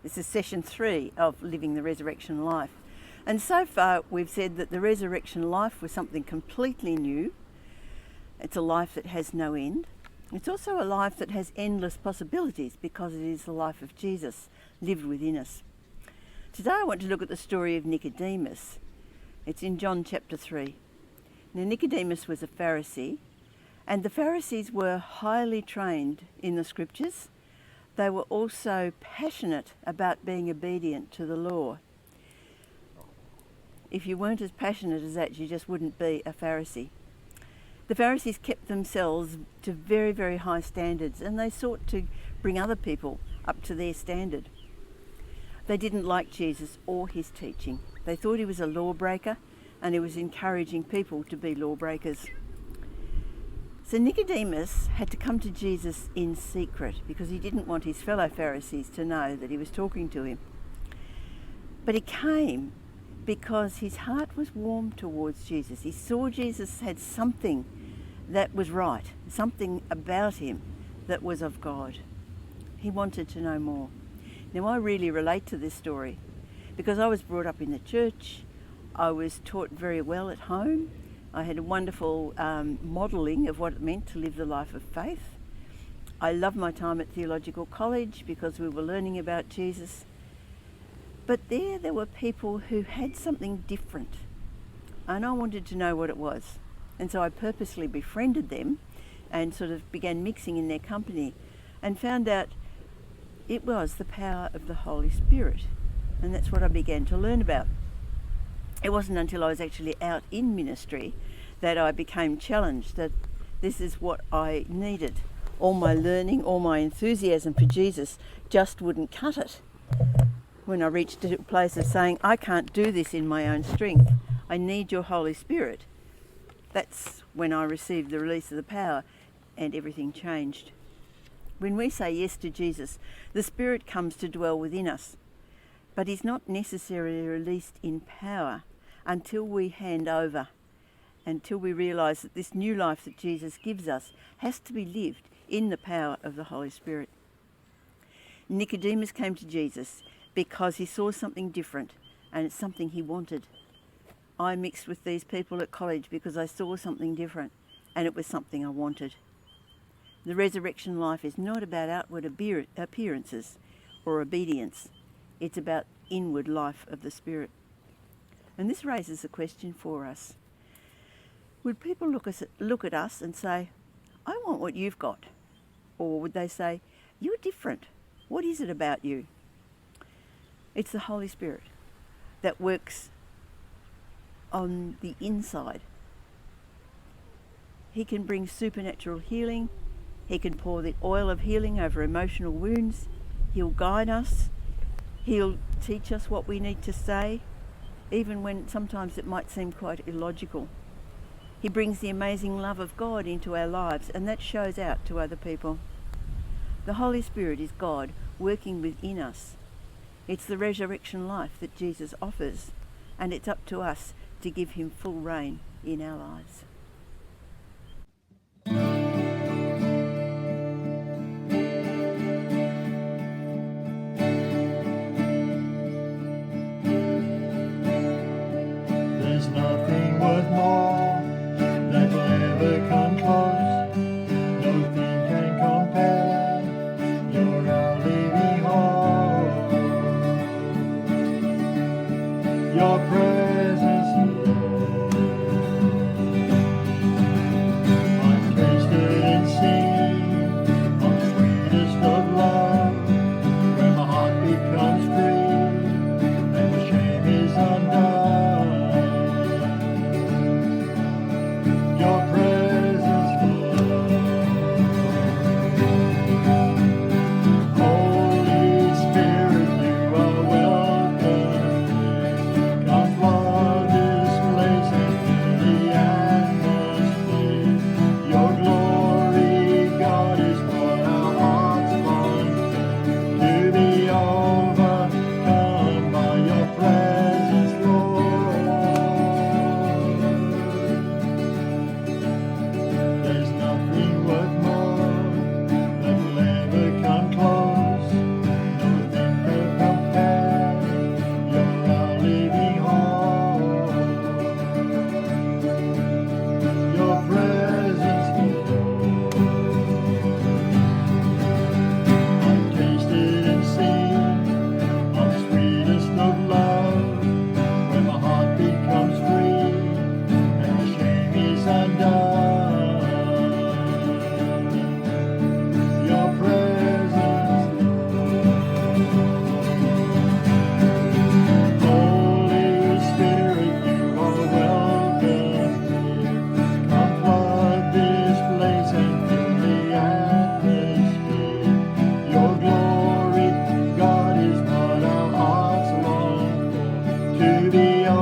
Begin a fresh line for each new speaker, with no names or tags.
This is session 3 of Living the Resurrection Life. And so far we've said that the resurrection life was something completely new. It's a life that has no end. It's also a life that has endless possibilities because it is the life of Jesus lived within us. Today I want to look at the story of Nicodemus. It's in John chapter 3. Now Nicodemus was a Pharisee, and the Pharisees were highly trained in the scriptures. They were also passionate about being obedient to the law. If you weren't as passionate as that, you just wouldn't be a Pharisee. The Pharisees kept themselves to very, very high standards, and they sought to bring other people up to their standard. They didn't like Jesus or his teaching. They thought he was a lawbreaker, and he was encouraging people to be lawbreakers. So Nicodemus had to come to Jesus in secret because he didn't want his fellow Pharisees to know that he was talking to him. But he came because his heart was warm towards Jesus. He saw Jesus had something that was right, something about him that was of God. He wanted to know more. Now I really relate to this story because I was brought up in the church. I was taught very well at home. I had a wonderful modelling of what it meant to live the life of faith. I loved my time at theological college because we were learning about Jesus. But there were people who had something different, and I wanted to know what it was. And so I purposely befriended them and sort of began mixing in their company and found out it was the power of the Holy Spirit. And that's what I began to learn about. It wasn't until I was actually out in ministry that I became challenged that this is what I needed. All my learning, all my enthusiasm for Jesus just wouldn't cut it. When I reached a place of saying, I can't do this in my own strength, I need your Holy Spirit, that's when I received the release of the power and everything changed. When we say yes to Jesus, the Spirit comes to dwell within us, but he's not necessarily released in power until we hand over, until we realise that this new life that Jesus gives us has to be lived in the power of the Holy Spirit. Nicodemus came to Jesus because he saw something different, and it's something he wanted. I mixed with these people at college because I saw something different, and it was something I wanted. The resurrection life is not about outward appearances or obedience. It's about inward life of the Spirit. And this raises a question for us. Would people look at us and say, I want what you've got? Or would they say, you're different. What is it about you? It's the Holy Spirit that works on the inside. He can bring supernatural healing. He can pour the oil of healing over emotional wounds. He'll guide us. He'll teach us what we need to say, even when sometimes it might seem quite illogical. He brings the amazing love of God into our lives, and that shows out to other people. The Holy Spirit is God working within us. It's the resurrection life that Jesus offers, and it's up to us to give him full reign in our lives.
There's nothing worth more that will ever come close. Nothing can compare. You're our living hope. Your presence, Lord. I've tasted and seen of the sweetest of love, where my heart becomes free and the shame is undone. Your presence, Lord. Holy Spirit, you are welcome. Come to be